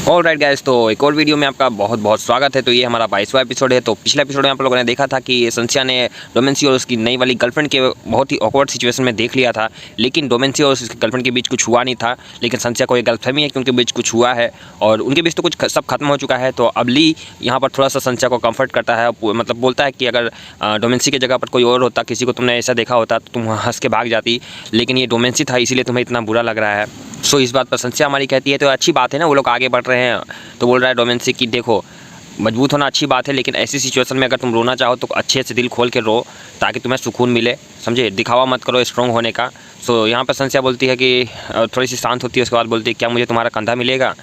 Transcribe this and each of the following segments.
Alright guys, तो एक और वीडियो में आपका बहुत बहुत स्वागत है। तो ये हमारा 22वां एपिसोड है। तो पिछले एपिसोड में आप लोगों ने देखा था कि संध्या ने डोमेंसी और उसकी नई वाली गर्लफ्रेंड के बहुत ही ऑकवर्ड सिचुएशन में देख लिया था, लेकिन डोमेंसी और उसकी गर्लफ्रेंड के बीच कुछ हुआ नहीं था। लेकिन संध्या को ये गलतफहमी है कि उनके बीच कुछ हुआ है और उनके बीच तो कुछ सब खत्म हो चुका है। तो अब ली यहाँ पर थोड़ा सा संध्या को कंफर्ट करता है, मतलब बोलता है कि अगर डोमेंसी की जगह पर कोई और होता, किसी को तुमने ऐसा देखा होता तो तुम हंस के भाग जाती, लेकिन ये डोमेंसी था इसीलिए तुम्हें इतना बुरा लग रहा है। सो इस बात पर संध्या हमारी कहती है तो अच्छी बात है ना, वो लोग आगे बढ़ रहे हैं। तो बोल रहा है डोमेंसी कि देखो, मजबूत होना अच्छी बात है, लेकिन ऐसी सिचुएशन में अगर तुम रोना चाहो तो अच्छे से दिल खोल के रो, ताकि तुम्हें सुकून मिले, समझे। दिखावा मत करो स्ट्रॉन्ग होने का। सो यहाँ पर संध्या बोलती है कि थोड़ी सी शांत होती है, उसके बाद बोलती है क्या मुझे तुम्हारा कंधा मिलेगा।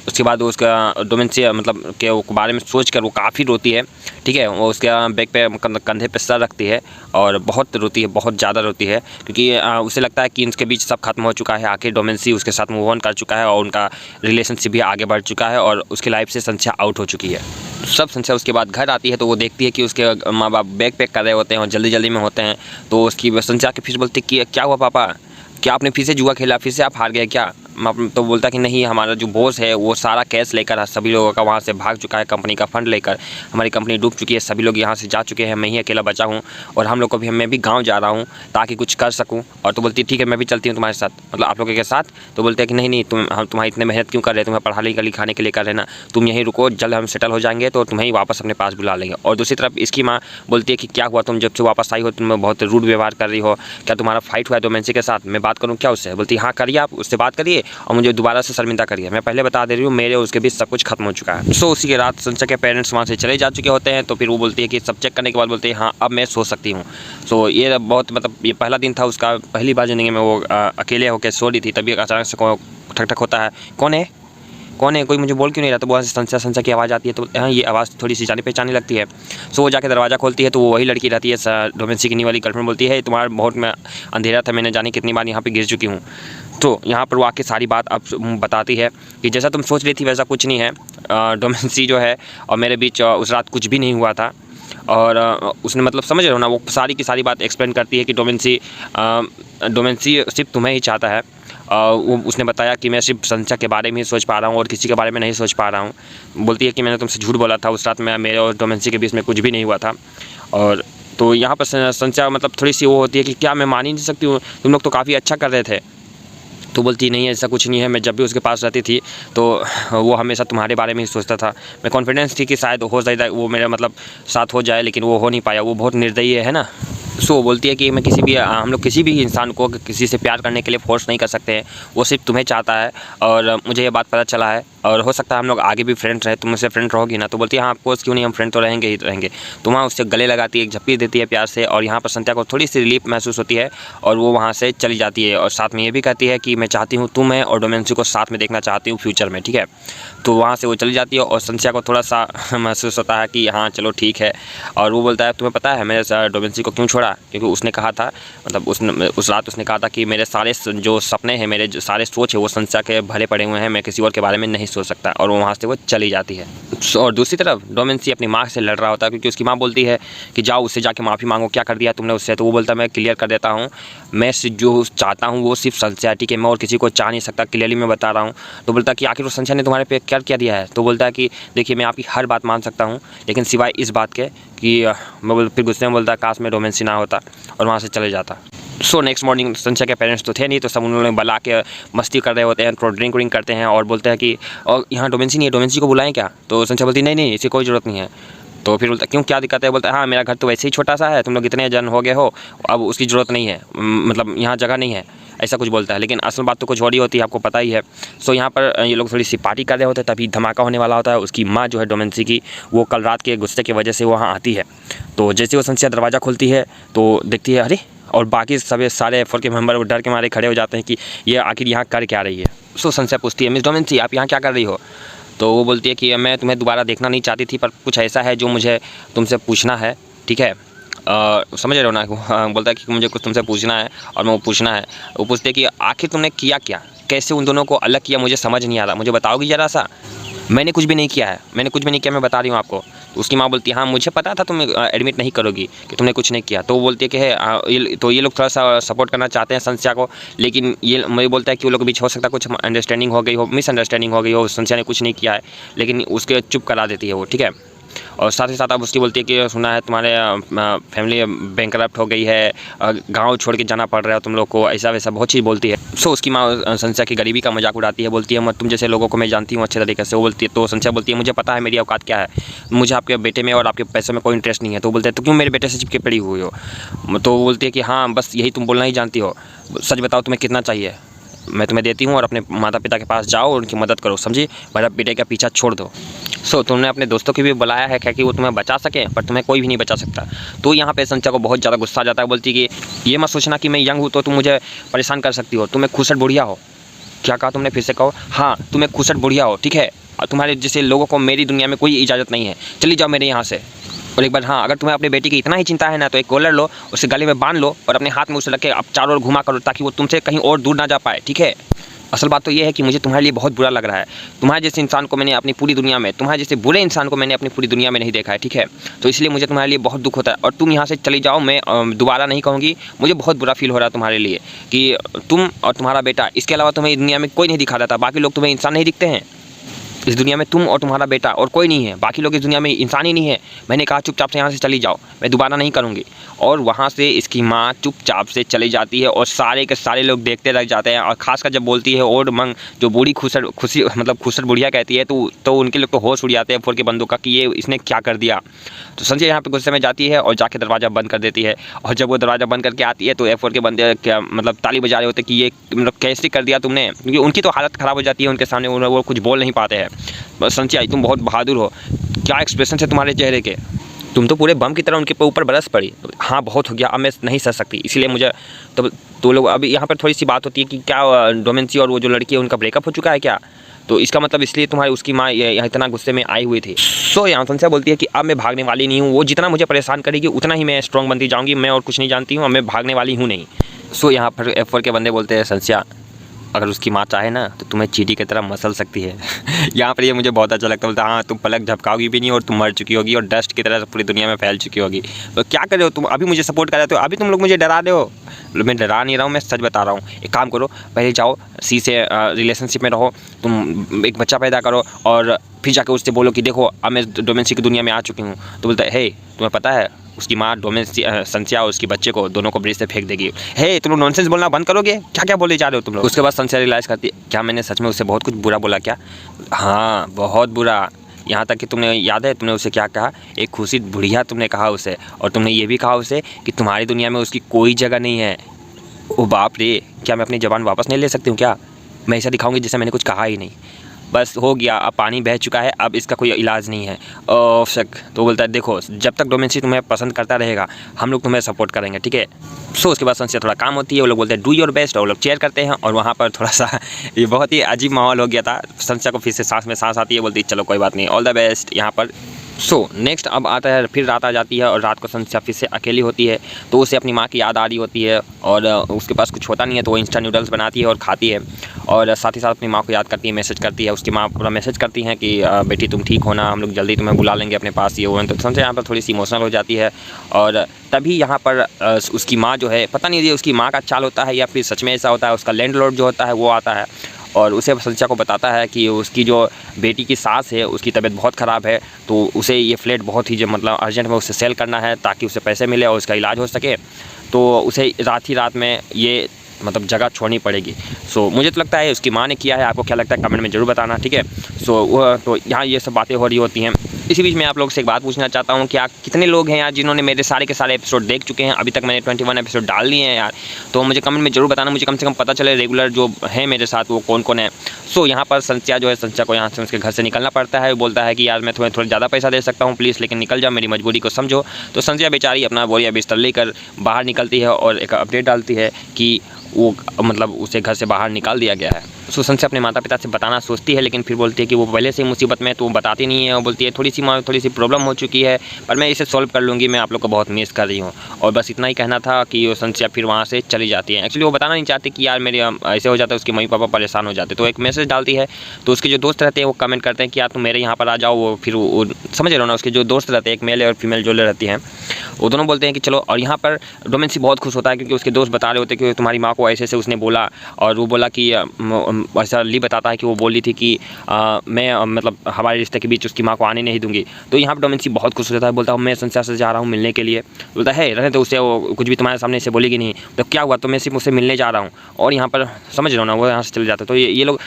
उसके बाद उसका डोमेंसी मतलब के बारे में सोच कर वो काफ़ी रोती है, ठीक है। वो उसके बैक पे कंधे पे सर रखती है और बहुत रोती है, बहुत ज़्यादा रोती है, क्योंकि उसे लगता है कि उनके बीच सब खत्म हो चुका है। आखिर डोमेंसी उसके साथ मूव ऑन कर चुका है और उनका रिलेशनशिप भी आगे बढ़ चुका है और उसकी लाइफ से संध्या आउट हो चुकी है। सब संध्या उसके बाद घर आती है तो वो देखती है कि उसके माँ बाप बैग पैक कर रहे होते हैं और जल्दी जल्दी में होते हैं। तो उसकी संध्या के फिर बोलती है कि क्या हुआ पापा, क्या आपने फिर से जुआ खेला, फिर से आप हार गए क्या। तो बोलता कि नहीं, हमारा जो बॉस है वो सारा कैश लेकर सभी लोगों का वहाँ से भाग चुका है, कंपनी का फंड लेकर। हमारी कंपनी डूब चुकी है, सभी लोग यहाँ से जा चुके हैं, मैं ही अकेला बचा हूँ और हम लोग को भी, मैं भी गांव जा रहा हूँ ताकि कुछ कर सकूँ। और तो बोलती ठीक है मैं भी चलती हूँ तुम्हारे साथ, मतलब आप लोगों के साथ। तो बोलते हैं कि नहीं नहीं, हम तुम्हारी इतने मेहनत क्यों कर रहे हैं, तुम्हें पढ़ाने लिखाने के लिए कर रहे हैं ना, तुम यहीं रुको, जल्द हम सेटल हो जाएंगे तो तुम्हें ही वापस अपने पास बुला लेंगे। और दूसरी तरफ इसकी माँ बोलती है कि क्या हुआ, तुम जब से वापस आई हो तुम बहुत रूड व्यवहार कर रही हो, क्या तुम्हारा फाइट हुआ है डोमेंसी के साथ, मैं बात करूँ क्या उससे। बोलती हाँ करिए, आप उससे बात करिए और मुझे दोबारा से शर्मिंदा करिए, मैं पहले बता दे रही हूँ मेरे उसके बीच सब कुछ खत्म हो चुका है। सो उसी के रात संध्या के पेरेंट्स वहाँ से चले जा चुके होते हैं। तो फिर वो बोलती है कि सब चेक करने के बाद बोलती है हाँ अब मैं सो सकती हूँ। सो ये बहुत मतलब ये पहला दिन था उसका, पहली बार ज़िंदगी में वो अकेले होकर सो रही थी, तभी अचानक से ठक ठक होता है, कौन है कौन है, कोई मुझे बोल क्यों नहीं रहा। तो वहाँ से संध्या संध्या की आवाज़ आती है, तो हाँ ये आवाज़ थोड़ी सी जानी पहचानी लगती है। सो वो जाके दरवाज़ा खोलती है तो वो वही लड़की रहती है, डोमेंसी की नी वाली गर्लफ्रेंड। बोलती है तुम्हारा बहुत मैं अंधेरा था, मैंने जाने कितनी बार यहाँ पे गिर चुकी हूँ। तो यहाँ पर वो आके सारी बात अब बताती है कि जैसा तुम सोच रही थी वैसा कुछ नहीं है, डोमेंसी जो है और मेरे बीच उस रात कुछ भी नहीं हुआ था। और उसने मतलब समझ रहे हो ना, वो सारी की सारी बात एक्सप्लेन करती है कि डोमेंसी सिर्फ तुम्हें ही चाहता है। वो उसने बताया कि मैं सिर्फ संध्या के बारे में ही सोच पा रहा हूँ और किसी के बारे में नहीं सोच पा रहा हूँ। बोलती है कि मैंने तुमसे झूठ बोला था, उस रात में मेरे और डोमेंसी के बीच में कुछ भी नहीं हुआ था। और तो यहाँ पर संध्या मतलब थोड़ी सी वो होती है कि क्या मैं मान ही नहीं सकती हूँ, तुम लोग तो काफ़ी अच्छा कर रहे थे। तो बोलती नहीं ऐसा कुछ नहीं है, मैं जब भी उसके पास रहती थी तो वो हमेशा तुम्हारे बारे में ही सोचता था। मैं कॉन्फिडेंस थी कि शायद हो जाए वो मेरा मतलब साथ हो जाए, लेकिन वो हो नहीं पाया, वो बहुत निर्दयी है ना। सो बोलती है कि मैं हम लोग किसी भी इंसान को किसी से प्यार करने के लिए फोर्स नहीं कर सकते हैं, वो सिर्फ तुम्हें चाहता है और मुझे ये बात पता चला है और हो सकता है हम लोग आगे भी फ्रेंड रहे, तुम मुझसे फ्रेंड रहोगी ना। तो बोलती है हाँ ऑफकोर्स क्यों नहीं, हम फ्रेंड तो रहेंगे ही रहेंगे। तो वहाँ उससे गले लगाती है, एक झप्पी देती है प्यार से और यहाँ पर संध्या को थोड़ी सी रिलीफ महसूस होती है और वो वहाँ से चली जाती है। और साथ में ये भी कहती है कि मैं चाहती हूँ तुम्हें और डोमेंसी को साथ में देखना चाहती हूँ फ्यूचर में, ठीक है। तो वहाँ से वो चली जाती है और संध्या को थोड़ा सा महसूस होता है कि हाँ चलो ठीक है। और वो बोलता है तुम्हें पता है मैंने डोमेंसी को क्यों छोड़ा, क्योंकि उसने कहा था, मतलब उस रात उसने कहा था कि मेरे सारे जो सपने हैं, मेरे जो सारे सोच है वो संध्या के भले पड़े हुए हैं, मैं किसी और के बारे में नहीं सोच सकता। और वो वहाँ से वो चली जाती है। और दूसरी तरफ डोमेंसी अपनी माँ से लड़ रहा होता है, क्योंकि उसकी माँ बोलती है कि जाओ उससे जाके माफ़ी मांगो, क्या कर दिया तुमने उससे। तो वो बोलता है मैं क्लियर कर देता हूँ, मैं जो चाहता हूँ वो सिर्फ संध्या, ठीक है, मैं और किसी को चाह नहीं सकता, क्लियरली मैं बता रहा हूँ। तो बोलता है कि आखिर वो संध्या ने तुम्हारे पे क्या दिया है। तो बोलता है कि देखिए मैं आपकी हर बात मान सकता हूँ, लेकिन सिवाय इस बात के कि मैं फिर गुस्से में बोलता है काश में डोमेंसी ना होता, और वहाँ से चले जाता। सो नेक्स्ट मॉर्निंग संध्या के पेरेंट्स तो थे नहीं, तो सब उन्होंने बुला के मस्ती कर रहे होते हैं, थोड़ा ड्रिंक व्रिंक करते हैं और बोलते हैं कि और यहाँ डोमेंसी नहीं है, डोमेंसी को बुलाएं क्या। तो संध्या बोलती नहीं नहीं इसकी कोई ज़रूरत नहीं है। तो फिर बोलता क्यों क्या दिक्कत है। बोलता है हाँ मेरा घर तो वैसे ही छोटा सा है, तुम लोग इतने जन हो गए हो, अब उसकी ज़रूरत नहीं है, मतलब यहाँ जगह नहीं है, ऐसा कुछ बोलता है। लेकिन असल बात तो कुछ और ही होती है, आपको पता ही है। सो यहाँ पर ये लोग थोड़ी सी पार्टी कर रहे होते हैं, तभी धमाका होने वाला होता है। उसकी माँ जो है डोमेंसी की, वो कल रात के गुस्से की वजह से वहाँ आती है। तो जैसे वो संध्या दरवाज़ा खोलती है तो देखती है अरे, और बाकी सभी सारे एफोर के मेंबर डर के मारे खड़े हो जाते हैं कि ये आखिर यहाँ कर क्या रही है। सो संध्या पूछती है मिस डोमेंसी आप यहाँ क्या कर रही हो। तो वो बोलती है कि मैं तुम्हें दोबारा देखना नहीं चाहती थी, पर कुछ ऐसा है जो मुझे तुमसे पूछना है, ठीक है। समझ रहे हो ना। बोलता है कि मुझे कुछ तुमसे पूछना है और मैं वो पूछना है। वो पूछते हैं कि आखिर तुमने किया क्या, कैसे उन दोनों को अलग किया, मुझे समझ नहीं आ रहा, मुझे बताओगी ज़रा सा। मैंने कुछ भी नहीं किया है, मैंने कुछ भी नहीं किया, मैं बता रही हूँ आपको। उसकी माँ बोलती है हाँ मुझे पता था तुम एडमिट नहीं करोगी, कि तुमने कुछ नहीं किया। तो वो बोलती है कि ये लोग थोड़ा सा सपोर्ट करना चाहते हैं संस्या को, लेकिन ये मुझे बोलता है कि वो लोग के बीच हो सकता है कुछ अंडरस्टैंडिंग हो गई हो, मिसअंडरस्टैंडिंग हो गई हो, संस्या ने कुछ नहीं किया है, लेकिन उसके चुप करा देती है वो, ठीक है। और साथ ही साथ अब उसकी बोलती है कि सुना है तुम्हारे फैमिली बैंकरप्ट हो गई है, गांव छोड़ के जाना पड़ रहा है तुम लोग को, ऐसा वैसा बहुत चीज़ बोलती है। सो उसकी माँ संस्या की गरीबी का मजाक उड़ाती है, बोलती है तुम जैसे लोगों को मैं जानती हूँ अच्छे तरीके से। वो बोलती है, तो संस्या बोलती है मुझे पता है मेरी औकात क्या है, मुझे आपके बेटे में और आपके पैसों में कोई इंटरेस्ट नहीं है। तो बोलते हैं तो क्यों मेरे बेटे से चिपके पड़ी हुई हो। तो वो बोलती है कि हाँ बस यही तुम बोलना ही जानती हो, सच बताओ तुम्हें कितना चाहिए, मैं तुम्हें देती हूँ, और अपने माता पिता के पास जाओ और उनकी मदद करो, समझी, मेरा बेटे का पीछा छोड़ दो। सो तुमने अपने दोस्तों की भी बुलाया है क्या कि वो तुम्हें बचा सके, पर तुम्हें कोई भी नहीं बचा सकता। तो यहाँ पे संस्या को बहुत ज़्यादा गुस्सा आ जाता है, बोलती है कि ये मत सोचना कि मैं यंग हूँ तो तुम मुझे परेशान कर सकती हो, तुम्हें खुसट बुढ़िया हो। क्या कहा तुमने, फिर से कहो। हाँ तुम्हें खुसट बुढ़िया हो, ठीक है, और तुम्हारे जैसे लोगों को मेरी दुनिया में कोई इजाज़त नहीं है, चली जाओ मेरे यहाँ से। और एक बार हाँ अगर तुम्हें अपने बेटी की इतना ही चिंता है ना, तो एक कॉलर लो, उसे गले में बांध लो और अपने हाथ में उसे रख के आप चारों ओर घुमा करो, ताकि वो तुमसे कहीं और दूर ना जा पाए, ठीक है। असल बात तो ये है कि मुझे तुम्हारे लिए बहुत बुरा लग रहा है, तुम्हारे जैसे इंसान को मैंने अपनी पूरी दुनिया में, तुम्हारे जैसे बुरे इंसान को मैंने अपनी पूरी दुनिया में नहीं देखा है, ठीक है। तो इसलिए मुझे तुम्हारे लिए बहुत दुख होता है, और तुम यहाँ से चली जाओ, मैं दोबारा नहीं कहूँगी। मुझे बहुत बुरा फील हो रहा है तुम्हारे लिए कि तुम और तुम्हारा बेटा, इसके अलावा तुम्हें दुनिया में कोई नहीं दिखा देता, बाकी लोग तुम्हें इंसान नहीं दिखते हैं इस दुनिया में, तुम और तुम्हारा बेटा और कोई नहीं है, बाकी लोग इस दुनिया में इंसान ही नहीं है। मैंने कहा चुपचाप से यहाँ से चली जाओ, मैं दोबारा नहीं करूँगी। और वहाँ से इसकी माँ चुपचाप से चली जाती है, और सारे के सारे लोग देखते रह जाते हैं। और खासकर जब बोलती है ओड मंग, जो बूढ़ी खुसट बुढ़िया कहती है, तो उनके लोग तो होश उड़ जाते हैं फोर के बंदूक का कि ये इसने क्या कर दिया। तो संजय यहाँ पे गुस्से में जाती है और जाके दरवाज़ा बंद कर देती है। और जब वो दरवाज़ा बंद करके आती है तो F4 के बंदे क्या ताली बजा रहे होते कि ये कैसे कर दिया तुमने, क्योंकि उनकी तो हालत ख़राब हो जाती है उनके सामने, वो कुछ बोल नहीं पाते हैं। बस संजय तुम बहुत बहादुर हो, क्या एक्सप्रेशन है तुम्हारे चेहरे के, तुम तो पूरे बम की तरह उनके ऊपर बरस पड़ी। हाँ बहुत हो गया, अब मैं नहीं सह सकती, इसीलिए मुझे तो लोग अभी यहाँ पर थोड़ी सी बात होती है कि क्या डोमेंसी और वो जो लड़की है उनका ब्रेकअप हो चुका है क्या। तो इसका मतलब इसलिए तुम्हारी उसकी माँ यहाँ इतना गुस्से में आई हुई थी। सो यहाँ संस्या बोलती है कि अब मैं भागने वाली नहीं हूँ, वो जितना मुझे परेशान करेगी उतना ही मैं स्ट्रॉन्ग बनती जाऊँगी, मैं और कुछ नहीं जानती हूँ, मैं भागने वाली हूँ नहीं। सो यहाँ पर F4 के बंदे बोलते हैं संस्या अगर उसकी माँ चाहे ना तो तुम्हें चींटी की तरह मसल सकती है। यहाँ पर ये मुझे बहुत अच्छा लगता है, बोलता हाँ तुम पलक झपकाओगी भी नहीं और तुम मर चुकी होगी और डस्ट की तरह पूरी दुनिया में फैल चुकी होगी। तो क्या कर रहे हो तुम, अभी मुझे सपोर्ट कर रहे हो, अभी तुम लोग मुझे डरा रहे हो। मैं डरा नहीं रहा हूँ, मैं सच बता रहा हूँ। एक काम करो, पहले जाओ सी से रिलेशनशिप में रहो, तुम एक बच्चा पैदा करो और फिर जाकर उससे बोलो कि देखो अब मैं डोमेंसी की दुनिया में आ चुकी हूँ। तो बोलता है हे तुम्हें पता है उसकी माँ संस्या और उसके बच्चे को दोनों को ब्रिज से फेंक देगी। हे तुम लोग नॉनसेंस बोलना बंद करोगे, क्या क्या बोले जा रहे हो तुम लोग। उसके बाद संस्या रियलाइज़ करती है क्या मैंने सच में उससे बहुत कुछ बुरा बोला क्या। हाँ बहुत बुरा, यहाँ तक कि तुमने याद है तुमने उसे क्या कहा, एक खुशी बुढ़िया तुमने कहा उसे, और तुमने ये भी कहा उसे कि तुम्हारी दुनिया में उसकी कोई जगह नहीं है। ओ बाप रे, क्या मैं अपनी ज़बान वापस नहीं ले सकती हूँ क्या, मैं ऐसा दिखाऊंगी जैसे मैंने कुछ कहा ही नहीं। बस हो गया, अब पानी बह चुका है, अब इसका कोई इलाज नहीं है। शक तो बोलता है देखो जब तक डोमेंसी तुम्हें पसंद करता रहेगा हम लोग तुम्हें सपोर्ट करेंगे, ठीक है। सो उसके बाद संस्या थोड़ा काम होती है, वो लोग बोलते हैं डू योर बेस्ट, और वो लोग चेयर करते हैं। और वहाँ पर थोड़ा सा ये बहुत ही अजीब माहौल हो गया था, संस्या को फिर से सांस में सांस आती है, बोलती है चलो कोई बात नहीं, ऑल द बेस्ट यहाँ पर। सो नेक्स्ट अब आता है, फिर रात आ जाती है और रात को संस्या फिर से अकेली होती है, तो उसे अपनी माँ की याद आ रही होती है और उसके पास कुछ होता नहीं है, तो वो इंस्टा नूडल्स बनाती है और खाती है, और साथ ही साथ अपनी माँ को याद करती है, मैसेज करती है। उसकी माँ पूरा मैसेज करती हैं कि बेटी तुम ठीक होना, हम लोग जल्दी तुम्हें बुला लेंगे अपने पास, ये वो। तो संस्या यहाँ पर थोड़ी सी इमोशनल हो जाती है, और तभी यहाँ पर उसकी माँ जो है, पता नहीं ये उसकी माँ का चाल होता है या फिर सच में ऐसा होता है, उसका लैंडलॉर्ड जो होता है वो आता है और उसे संस्या को बताता है कि उसकी जो बेटी की सास है उसकी तबीयत बहुत ख़राब है, तो उसे ये फ्लैट बहुत ही जो मतलब अर्जेंट में उसे सेल करना है ताकि उसे पैसे मिले और उसका इलाज हो सके। तो उसे रात ही रात में ये मतलब जगह छोड़नी पड़ेगी। सो मुझे तो लगता है उसकी माँ ने किया है, आपको क्या लगता है कमेंट में ज़रूर बताना, ठीक है। सो वह तो यहाँ ये सब बातें हो रही होती हैं। इसी बीच मैं आप लोग से एक बात पूछना चाहता हूँ, क्या कितने लोग हैं यार जिन्होंने मेरे सारे के सारे एपिसोड देख चुके हैं, अभी तक मैंने 21 एपिसोड डाल दिए हैं यार, तो मुझे कमेंट में ज़रूर बताना, मुझे कम से कम पता चले रेगुलर जो है मेरे साथ वो कौन कौन है। सो यहाँ पर संस्या जो है, संस्या को यहाँ से उसके घर से निकलना पड़ता है, बोलता है कि यार मैं तुम्हें थोड़ा ज़्यादा पैसा दे सकता हूँ प्लीज़, लेकिन निकल जाओ, मेरी मजबूरी को समझो। तो संस्या बेचारी अपना बोरिया बिस्तर लेकर बाहर निकलती है और एक अपडेट डालती है कि वो मतलब उसे घर से बाहर निकाल दिया गया है। सो संस्या अपने माता पिता से बताना सोचती है, लेकिन फिर बोलती है कि वो पहले से ही मुसीबत में है तो वो बताती नहीं है। और बोलती है थोड़ी सी प्रॉब्लम हो चुकी है, पर मैं इसे सॉल्व कर लूँगी, मैं आप लोग को बहुत मिस कर रही हूँ। और बस इतना ही कहना था कि वो संस्या फिर वहाँ से चली जाती है। एक्चुअली वो बताना नहीं चाहती कि यार मेरे ऐसे हो जाता है, उसके मम्मी पापा परेशान हो जाते। तो एक मैसेज डालती है, तो उसके जो दोस्त रहते हैं वो कमेंट करते हैं कि यार तुम मेरे यहाँ पर आ जाओ। वो फिर वो समझ रहे हो ना, उसके जो दोस्त रहते हैं, एक मेल और फीमेल जो रहती हैं, वो दोनों बोलते हैं कि चलो। और यहाँ पर डोमेंसी बहुत खुश होता है क्योंकि उसके दोस्त बता रहे होते हैं कि तुम्हारी माँ को ऐसे उसने बोला। और वो बोला कि ऐसा ली बताता है कि वो बोली थी कि मैं मतलब हमारे रिश्ते के बीच उसकी माँ को आने नहीं दूंगी। तो यहाँ पर डोमेंसी बहुत खुश होता है, बोलता है मैं संस्या से जा रहा हूँ मिलने के लिए। बोलता है रहने तो उससे वो कुछ भी तुम्हारे सामने से बोलेगी नहीं। तो क्या हुआ, तो मैं सिर्फ उससे मिलने जा रहा हूँ। और यहाँ पर समझ रहे हो ना, वो यहाँ से चले जाते। तो ये लोग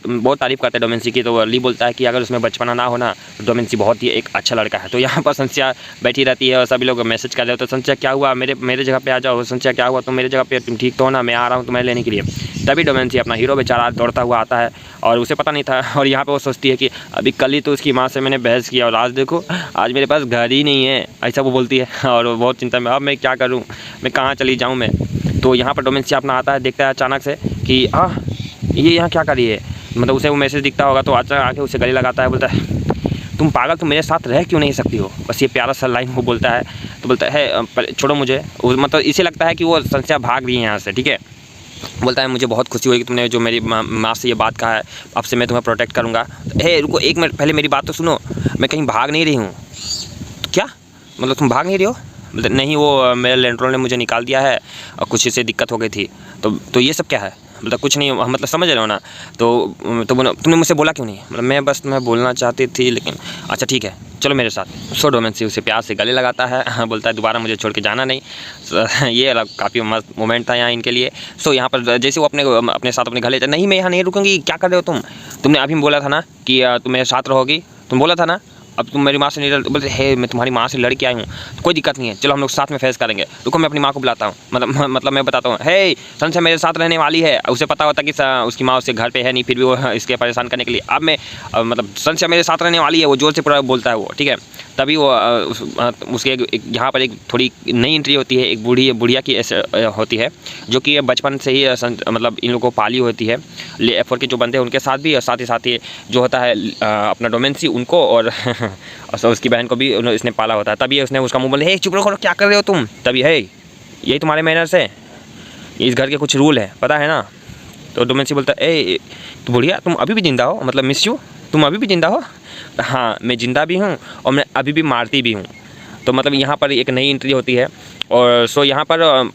बहुत तारीफ करते हैं डोमेंसी की। तो ली बोलता है कि अगर उसमें बचपना ना होना तो डोमेंसी बहुत ही एक अच्छा लड़का है। तो यहाँ पर संस्या बैठी रहती है और सभी लोग मैसेज कर रहे हो, तो संस्या क्या हुआ, मेरे जगह पे आ जाओ। संस्या क्या हुआ, तुम मेरे जगह पे, तुम ठीक तो हो ना, मैं आ रहा हूँ तुम्हें लेने के लिए। तभी डोमेंसी अपना हीरो बेचारा दौड़ता हुआ आता है और उसे पता नहीं था। और यहाँ पे वो सोचती है कि अभी कल ही तो उसकी माँ से मैंने बहस किया और आज देखो, आज मेरे पास घर ही नहीं है, ऐसा वो बोलती है। और वो बहुत चिंता में, अब मैं क्या करूँ, मैं कहाँ चली जाऊँ मैं। तो यहाँ पर डोमेंसी अपना आता है, देखता है अचानक से कि ये यहाँ क्या कर रही है, मतलब उसे वो मैसेज दिखता होगा। तो अचानक आके उसे गले लगाता है, बोलता है तुम पागल, तुम मेरे साथ रह क्यों नहीं सकती हो। बस ये प्यारा सा लाइन वो बोलता है। तो बोलता है छोड़ो मुझे, मतलब इसे लगता है कि वो संस्या भाग रही है यहाँ से, ठीक है। बोलता है मुझे बहुत खुशी हुई कि तुमने जो मेरी माँ से ये बात कहा है, अब से मैं तुम्हें प्रोटेक्ट करूँगा। हे रुको एक मिनट, पहले मेरी बात तो सुनो, मैं कहीं भाग नहीं रही हूँ। तो क्या मतलब तुम भाग नहीं रही हो। मतलब नहीं, वो मेरे लैंडलॉर्ड ने मुझे निकाल दिया है और कुछ से दिक्कत हो गई थी। तो ये सब क्या है, मतलब कुछ नहीं, मतलब समझ रहे हो ना। तो तुमने मुझसे बोला क्यों नहीं। मतलब मैं बोलना चाहती थी लेकिन अच्छा ठीक है चलो मेरे साथ। सो डोमेंसी उसे प्यार से गले लगाता है, बोलता है दोबारा मुझे छोड़ के जाना नहीं। ये काफ़ी मस्त मोमेंट था यहाँ इनके लिए। सो यहाँ पर जैसे वो अपने साथ अपने घर ले जाते, नहीं मैं यहाँ नहीं रुकूंगी, क्या कर रहे हो तुमने अभी बोला था ना कि तुम मेरे साथ रहोगी, तुम बोला था ना, अब तुम मेरी माँ से नहीं लड़। बोलते है मैं तुम्हारी माँ से लड़ के आई हूँ, तो कोई दिक्कत नहीं है, चलो हम लोग साथ में फेस करेंगे। रुको मैं अपनी माँ को बुलाता हूँ, मतलब मैं बताता हूँ। हे संस्या मेरे साथ रहने वाली है। उसे पता होता कि उसकी माँ उसके घर पे है नहीं, फिर भी वो इसके परेशान करने के लिए अब मैं मतलब संस्या मेरे साथ रहने वाली है, वो जोर से पूरा बोलता है वो, ठीक है। तभी वो उसके यहाँ पर एक थोड़ी नई एंट्री होती है, एक बुढ़िया की होती है जो कि बचपन से ही मतलब इन लोगों को पाली होती है। F4 के जो बंदे हैं उनके साथ भी, और साथ ही जो होता है अपना डोमेंसी उनको और उसकी बहन को भी इसने पाला होता है। तभी उसने उसका मुंह बोले हे चुप रहो, क्या कर रहे हो तुम। तभी है यही तुम्हारे मैनर्स है, इस घर के कुछ रूल है पता है ना। तो डोमेंसी बोलता है ए तो बुढ़िया तुम अभी भी जिंदा हो, मतलब मिस यू, तुम अभी भी जिंदा हो। हाँ मैं जिंदा भी हूँ और मैं अभी भी मारती भी हूँ। तो मतलब यहाँ पर एक नई एंट्री होती है। और सो यहाँ पर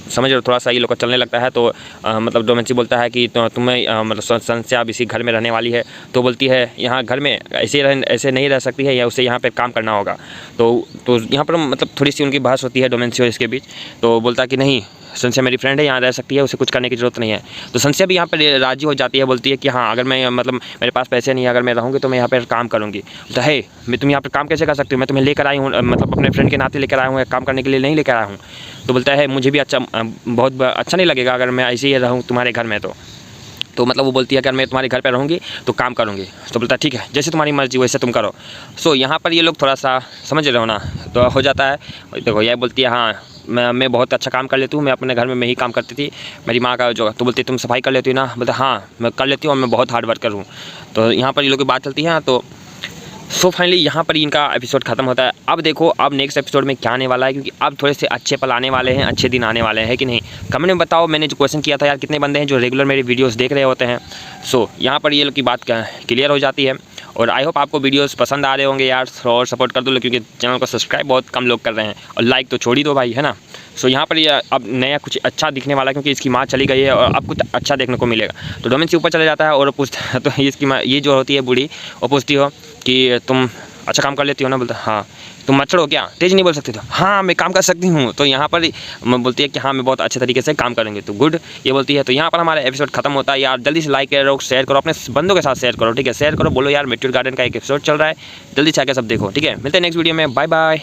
समझ रहे थोड़ा सा ये लोग का चलने लगता है। तो मतलब डोमेंसी बोलता है कि तुम्हें मतलब संस्या अब इसी घर में रहने वाली है। तो बोलती है यहाँ घर में ऐसे नहीं रह सकती है, या उसे यहाँ पे काम करना होगा। तो यहाँ पर मतलब थोड़ी सी उनकी बहस होती है डोमेंसी और इसके बीच। तो बोलता है कि नहीं संस्या मेरी फ्रेंड है, यहाँ रह सकती है, उसे कुछ करने की ज़रूरत नहीं है। तो संस्या भी यहाँ पर राजी हो जाती है, बोलती है कि हाँ अगर मैं मतलब मेरे पास पैसे नहीं है, अगर मैं रहूँगी तो मैं यहाँ पर काम करूँगी। तो है मैं तुम यहाँ पर काम कैसे कर सकती हूँ, मैं तुम्हें लेकर आई हूँ, मतलब अपने फ्रेंड के नाते लेकर आया हूँ, काम करने के लिए नहीं लेकर आया हूँ। तो बोलता है मुझे भी बहुत अच्छा नहीं लगेगा अगर मैं ऐसे ही रहूँ तुम्हारे घर में। तो मतलब वो बोलती है अगर मैं तुम्हारे घर पे रहूँगी तो काम करूँगी। तो बोलता है ठीक है जैसे तुम्हारी मर्जी वैसे तुम करो। सो यहाँ पर ये लोग थोड़ा सा समझ रहे हो ना, तो हो जाता है। देखो यह बोलती है हाँ मैं बहुत अच्छा काम कर लेती हूँ, मैं अपने घर में मैं ही काम करती थी, मेरी माँ का जो। तो बोलती है तुम सफाई कर लेती हो ना। बोलते हाँ मैं कर लेती हूँ और मैं बहुत हार्ड वर्कर हूँ। तो यहाँ पर ये लोग की बात चलती है। तो सो फाइनली यहाँ पर इनका एपिसोड खत्म होता है। अब देखो अब नेक्स्ट एपिसोड में क्या आने वाला है, क्योंकि अब थोड़े से अच्छे पल आने वाले हैं, अच्छे दिन आने वाले हैं कि नहीं। कमेंट में बताओ, मैंने जो क्वेश्चन किया था यार कितने बंदे हैं जो रेगुलर मेरी वीडियोस देख रहे होते हैं। सो यहाँ पर ये लोग की बात क्लियर हो जाती है। और आई होप आपको वीडियोस पसंद आ रहे होंगे यार, और सपोर्ट कर दो, क्योंकि चैनल को सब्सक्राइब बहुत कम लोग कर रहे हैं, और लाइक तो छोड़ ही दो भाई, है ना। सो यहाँ पर ये अब नया कुछ अच्छा दिखने वाला है, क्योंकि इसकी माँ चली गई है और अब कुछ अच्छा देखने को मिलेगा। तो डोमेंसी ऊपर चला जाता है और पूछता है, तो इसकी माँ ये जो होती है बूढ़ी, वो पूछती हो कि तुम अच्छा काम कर लेती हो ना। बोलता हाँ। तुम मच्छर हो क्या, तेज नहीं बोल सकते तो। हाँ मैं काम कर सकती हूँ। तो यहाँ पर बोलती है कि हाँ मैं बहुत अच्छे तरीके से काम करूँगी। तो गुड ये बोलती है। तो यहाँ पर हमारा एपिसोड खत्म होता है यार। जल्दी से लाइक करो, शेयर करो, अपने बंदों के साथ शेयर करो, ठीक है। शेयर करो, बोलो यार मेट्योर गार्डन का एक एपिसोड चल रहा है, जल्दी से आके सब देखो, ठीक है। मिलते हैं नेक्स्ट वीडियो में, बाय बाय।